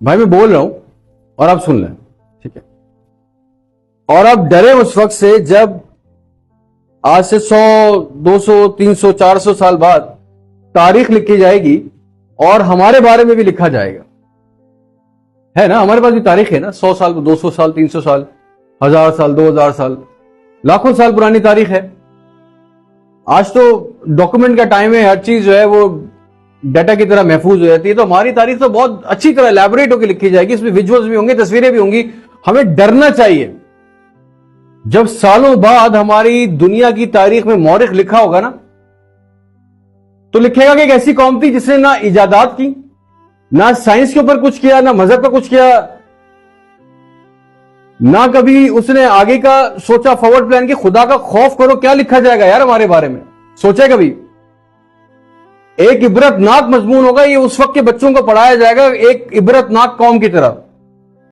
بھائی میں بول رہا ہوں اور آپ سن لیں، ٹھیک ہے؟ اور آپ ڈرے اس وقت سے جب آج سے 100 200 300 400 سال بعد تاریخ لکھی جائے گی اور ہمارے بارے میں بھی لکھا جائے گا، ہے نا؟ ہمارے پاس بھی تاریخ ہے نا، 100 سال 200 سال 300 سال 1000 سال 2000 سال لاکھوں سال پرانی تاریخ ہے۔ آج تو ڈاکومنٹ کا ٹائم ہے، ہر چیز جو ہے وہ ڈیٹا کی طرح محفوظ ہو جاتی ہے، تو ہماری تاریخ تو بہت اچھی طرح ایلیبوریٹ ہو کے لکھی جائے گی، اس میں ویژولز بھی ہوں گے، تصویریں بھی ہوں گی۔ ہمیں ڈرنا چاہیے جب سالوں بعد ہماری دنیا کی تاریخ میں مورخ لکھا ہوگا نا، تو لکھے گا کہ ایک ایسی قوم تھی جس نے نہ ایجادات کی، نہ سائنس کے اوپر کچھ کیا، نہ مذہب کا کچھ کیا، نہ کبھی اس نے آگے کا سوچا فارورڈ پلان کہ خدا کا خوف کرو، کیا لکھا جائے گا یار ہمارے بارے میں؟ سوچے کبھی؟ ایک عبرت ناک مضمون ہوگا، یہ اس وقت کے بچوں کو پڑھایا جائے گا ایک عبرت ناک قوم کی طرح۔